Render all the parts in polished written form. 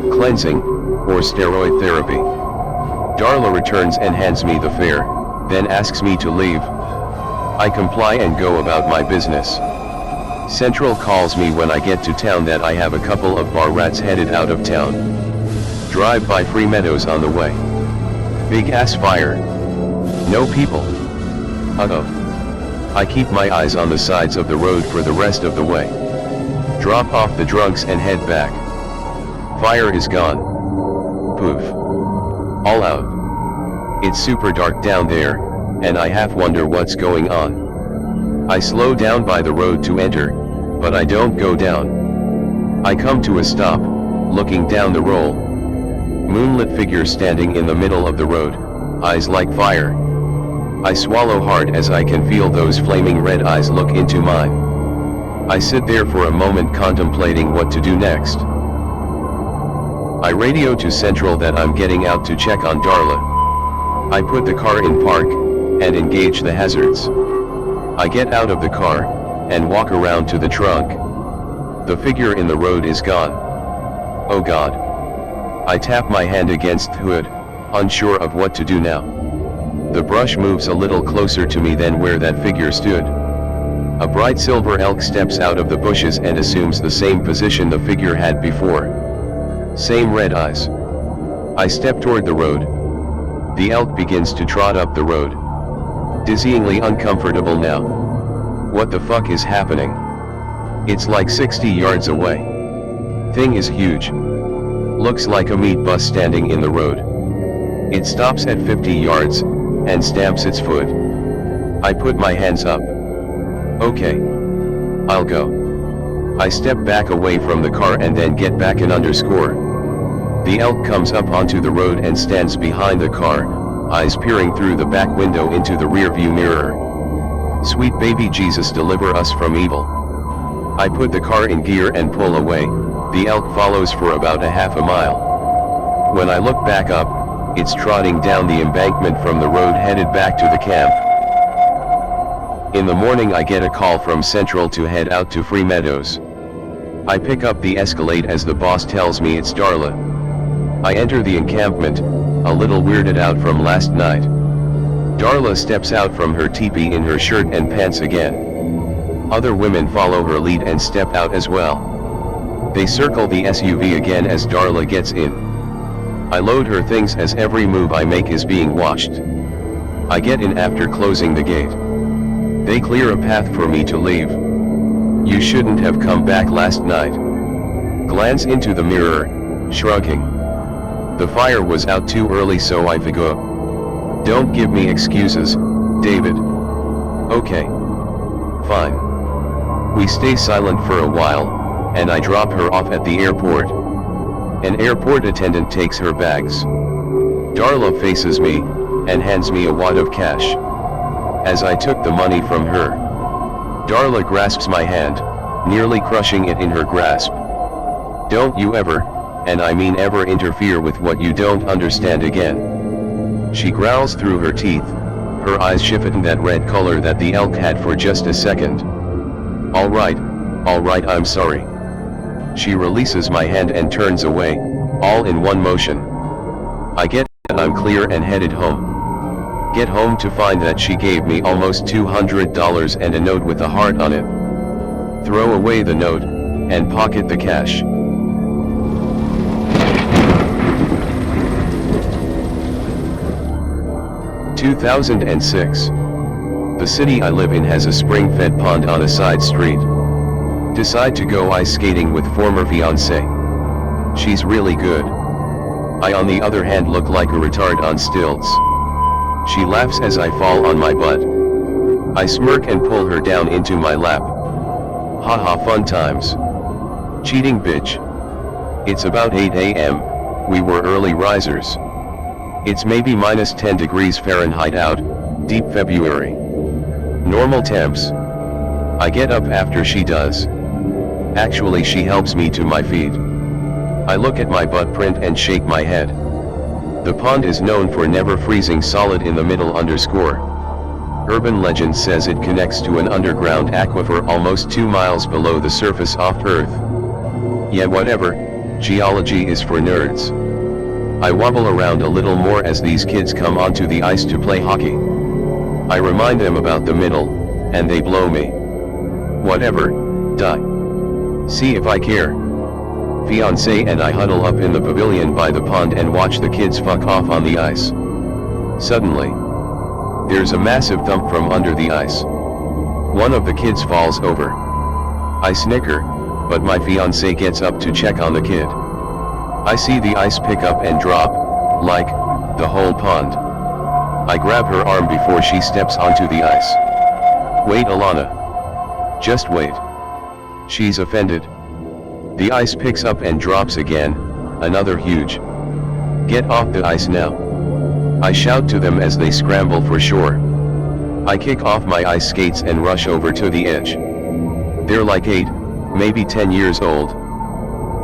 cleansing, or steroid therapy. Darla returns and hands me the fare, then asks me to leave. I comply and go about my business. Central calls me when I get to town that I have a couple of bar rats headed out of town. Drive by Free Meadows on the way. Big ass fire. No people. Uh-oh. I keep my eyes on the sides of the road for the rest of the way. Drop off the drunks and head back. Fire is gone. Poof. All out. It's super dark down there, and I half wonder what's going on. I slow down by the road to enter, but I don't go down. I come to a stop, looking down the roll. Moonlit figure standing in the middle of the road, eyes like fire. I swallow hard as I can feel those flaming red eyes look into mine. I sit there for a moment contemplating what to do next. I radio to Central that I'm getting out to check on Darla. I put the car in park, and engage the hazards. I get out of the car, and walk around to the trunk. The figure in the road is gone. Oh God. I tap my hand against the hood, unsure of what to do now. The brush moves a little closer to me than where that figure stood. A bright silver elk steps out of the bushes and assumes the same position the figure had before. Same red eyes. I step toward the road. The elk begins to trot up the road. Dizzyingly uncomfortable now. What the fuck is happening? It's like 60 yards away. Thing is huge. Looks like a meat bus standing in the road. It stops at 50 yards, and stamps its foot. I put my hands up. Okay. I'll go. I step back away from the car and then get back an underscore. The elk comes up onto the road and stands behind the car, eyes peering through the back window into the rearview mirror. Sweet baby Jesus, deliver us from evil. I put the car in gear and pull away. The elk follows for about a half a mile. When I look back up, it's trotting down the embankment from the road headed back to the camp. In the morning I get a call from Central to head out to Free Meadows. I pick up the Escalade as the boss tells me it's Darla. I enter the encampment, a little weirded out from last night. Darla steps out from her teepee in her shirt and pants again. Other women follow her lead and step out as well. They circle the SUV again as Darla gets in. I load her things as every move I make is being watched. I get in after closing the gate. They clear a path for me to leave. You shouldn't have come back last night. Glance into the mirror, shrugging. The fire was out too early, so I forgot. Don't give me excuses, David. Okay. Fine. We stay silent for a while, and I drop her off at the airport. An airport attendant takes her bags. Darla faces me, and hands me a wad of cash. As I took the money from her, Darla grasps my hand, nearly crushing it in her grasp. Don't you ever, and I mean ever, interfere with what you don't understand again. She growls through her teeth, her eyes shifting that red color that the elk had for just a second. All right, I'm sorry. She releases my hand and turns away, all in one motion. I get it, I'm clear and headed home. Get home to find that she gave me almost $200 and a note with a heart on it. Throw away the note, and pocket the cash. (2006). The city I live in has a spring-fed pond on a side street. Decide to go ice skating with former fiancé. She's really good. I on the other hand look like a retard on stilts. She laughs as I fall on my butt. I smirk and pull her down into my lap. Haha, fun times. Cheating bitch. It's about 8 a.m, we were early risers. It's maybe minus 10 degrees Fahrenheit out, deep February. Normal temps. I get up after she does. Actually, she helps me to my feet. I look at my butt print and shake my head. The pond is known for never freezing solid in the middle underscore. Urban legend says it connects to an underground aquifer almost 2 miles below the surface off Earth. Yeah, whatever, Geology is for nerds. I wobble around a little more as these kids come onto the ice to play hockey. I remind them about the middle, and they blow me. Whatever, die. See if I care. Fiancé and I huddle up in the pavilion by the pond and watch the kids fuck off on the ice. Suddenly, there's a massive thump from under the ice. One of the kids falls over. I snicker, but my fiancé gets up to check on the kid. I see the ice pick up and drop, like, the whole pond. I grab her arm before she steps onto the ice. Wait, Alana. Just wait. She's offended. The ice picks up and drops again, another huge. Get off the ice now. I shout to them as they scramble for shore. I kick off my ice skates and rush over to the edge. They're like 8, maybe 10 years old.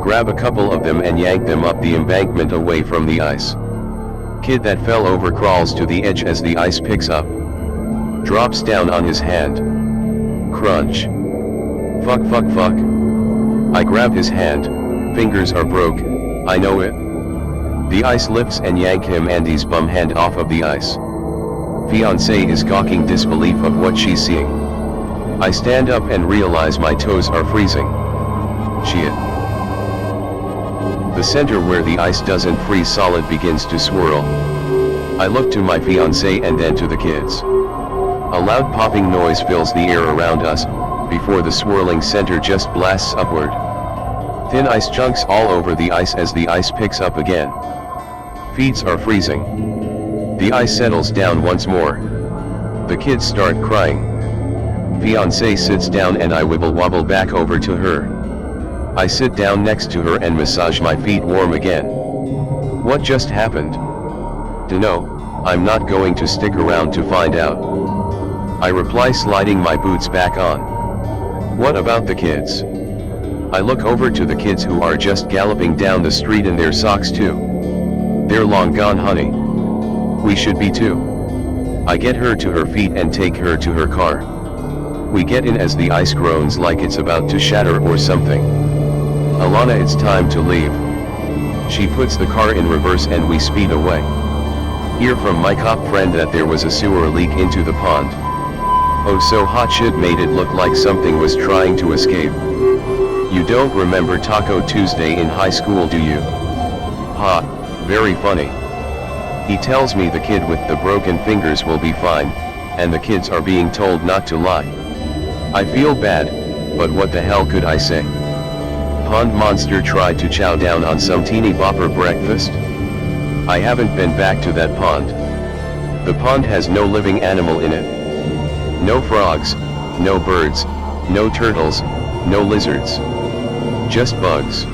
Grab a couple of them and yank them up the embankment away from the ice. Kid that fell over crawls to the edge as the ice picks up. Drops down on his hand. Crunch. Fuck fuck fuck. I grab his hand, fingers are broke, I know it. The ice lifts and yank him and his bum hand off of the ice. Fiancé is gawking disbelief of what she's seeing. I stand up and realize my toes are freezing. Shit. The center where the ice doesn't freeze solid begins to swirl. I look to my fiancé and then to the kids. A loud popping noise fills the air around us, before the swirling center just blasts upward. Thin ice chunks all over the ice as the ice picks up again. Feet are freezing. The ice settles down once more. The kids start crying. Fiancé sits down and I wibble-wobble back over to her. I sit down next to her and massage my feet warm again. What just happened? Dunno, I'm not going to stick around to find out. I reply, sliding my boots back on. What about the kids? I look over to the kids who are just galloping down the street in their socks too. They're long gone, honey. We should be too. I get her to her feet and take her to her car. We get in as the ice groans like it's about to shatter or something. Alana, it's time to leave. She puts the car in reverse and we speed away. Hear from my cop friend that there was a sewer leak into the pond. Oh, so hot shit made it look like something was trying to escape. You don't remember Taco Tuesday in high school, do you? Ha, very funny. He tells me the kid with the broken fingers will be fine, and the kids are being told not to lie. I feel bad, but what the hell could I say? Pond monster tried to chow down on some teeny bopper breakfast? I haven't been back to that pond. The pond has no living animal in it. No frogs, no birds, no turtles, no lizards. Just bugs.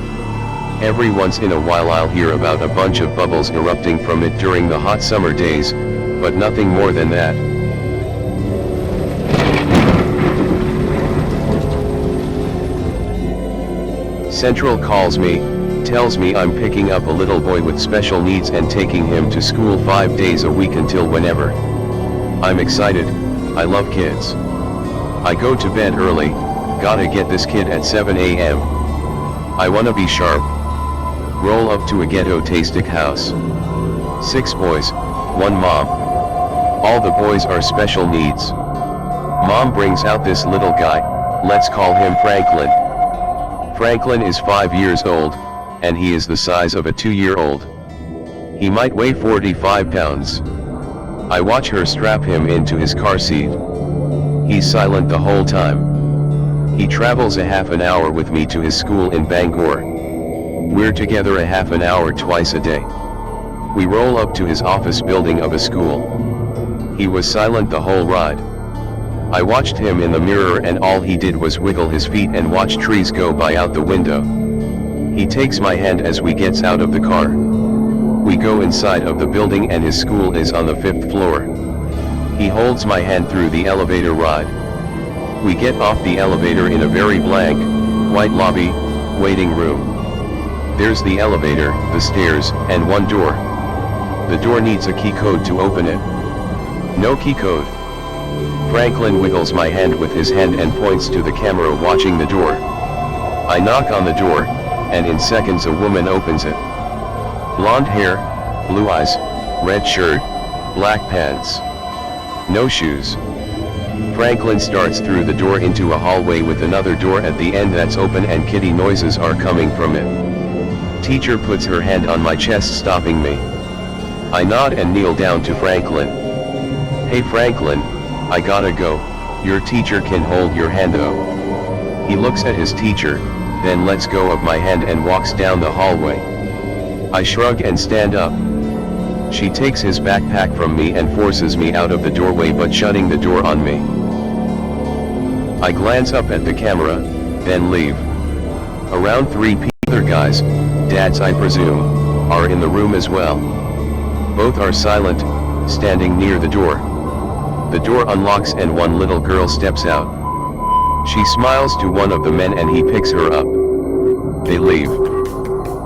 Every once in a while I'll hear about a bunch of bubbles erupting from it during the hot summer days, but nothing more than that. Central calls me, tells me I'm picking up a little boy with special needs and taking him to school 5 days a week until whenever. I'm excited, I love kids. I go to bed early, gotta get this kid at 7 a.m. I wanna be sharp. Roll up to a ghetto-tastic house. 6 boys, 1 mom. All the boys are special needs. Mom brings out this little guy, let's call him Franklin. Franklin is 5 years old, and he is the size of a 2-year-old. He might weigh 45 pounds. I watch her strap him into his car seat. He's silent the whole time. He travels a half an hour with me to his school in Bangor. We're together a half an hour twice a day. We roll up to his office building of a school. He was silent the whole ride. I watched him in the mirror and all he did was wiggle his feet and watch trees go by out the window. He takes my hand as we gets out of the car. We go inside of the building and his school is on the 5th floor. He holds my hand through the elevator ride. We get off the elevator in a very blank, white lobby, waiting room. There's the elevator, the stairs, and 1 door. The door needs a key code to open it. No key code. Franklin wiggles my hand with his hand and points to the camera watching the door. I knock on the door, and in seconds a woman opens it. Blonde hair, blue eyes, red shirt, black pants. No shoes. Franklin starts through the door into a hallway with another door at the end that's open and kitty noises are coming from it. Teacher puts her hand on my chest, stopping me. I nod and kneel down to Franklin. Hey Franklin, I gotta go, your teacher can hold your hand though. He looks at his teacher, then lets go of my hand and walks down the hallway. I shrug and stand up. She takes his backpack from me and forces me out of the doorway, but shutting the door on me. I glance up at the camera, then leave. Around 3 other guys, dads I presume, are in the room as well. Both are silent, standing near the door. The door unlocks and one little girl steps out. She smiles to one of the men and he picks her up. They leave.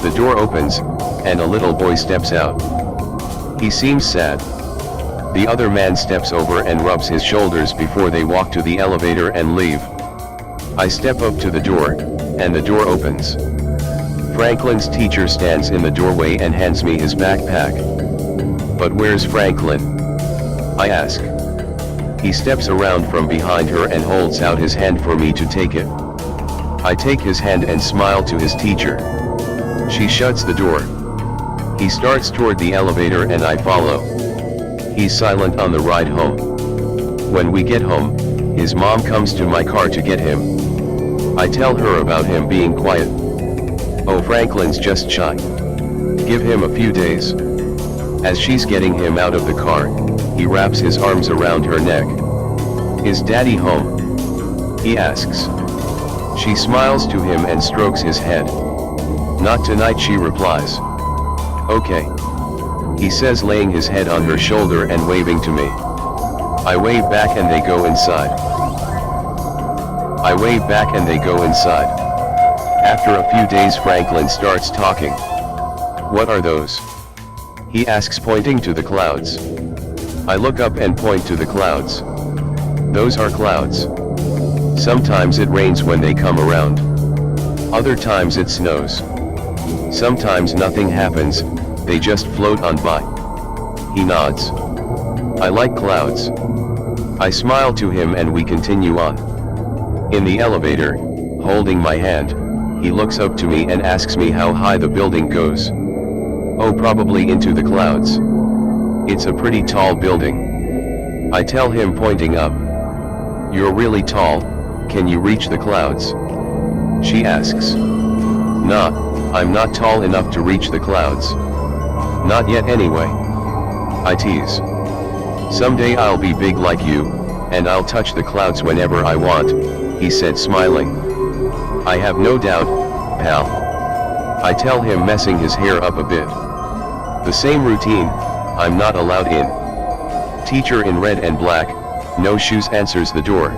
The door opens, and a little boy steps out. He seems sad. The other man steps over and rubs his shoulders before they walk to the elevator and leave. I step up to the door, and the door opens. Franklin's teacher stands in the doorway and hands me his backpack. But where's Franklin? I ask. He steps around from behind her and holds out his hand for me to take it. I take his hand and smile to his teacher. She shuts the door. He starts toward the elevator and I follow. He's silent on the ride home. When we get home, his mom comes to my car to get him. I tell her about him being quiet. Oh, Franklin's just shy. Give him a few days. As she's getting him out of the car, he wraps his arms around her neck. Is Daddy home? He asks. She smiles to him and strokes his head. Not tonight, she replies. Okay. He says, laying his head on her shoulder and waving to me. I wave back and they go inside. After a few days, Franklin starts talking. What are those? He asks, pointing to the clouds. I look up and point to the clouds. Those are clouds. Sometimes it rains when they come around. Other times it snows. Sometimes nothing happens, they just float on by. He nods. I like clouds. I smile to him and we continue on. In the elevator, holding my hand, he looks up to me and asks me how high the building goes. Oh, probably into the clouds. It's a pretty tall building. I tell him, pointing up. You're really tall, can you reach the clouds? She asks. Nah, I'm not tall enough to reach the clouds. Not yet anyway. I tease. Someday I'll be big like you, and I'll touch the clouds whenever I want, he said, smiling. I have no doubt, pal. I tell him, messing his hair up a bit. The same routine, I'm not allowed in. Teacher in red and black, no shoes, answers the door.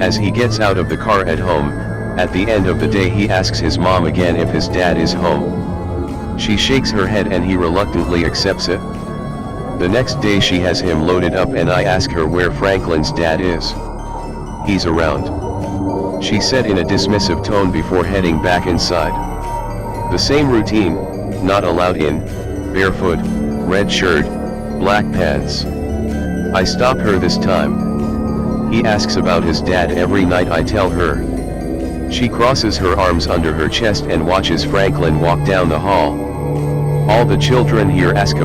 As he gets out of the car at home, at the end of the day he asks his mom again if his dad is home. She shakes her head and he reluctantly accepts it. The next day she has him loaded up and I ask her where Franklin's dad is. He's around, she said in a dismissive tone before heading back inside. The same routine, not allowed in, barefoot, red shirt, black pants. I stop her this time. He asks about his dad every night, I tell her. She crosses her arms under her chest and watches Franklin walk down the hall. All the children here ask about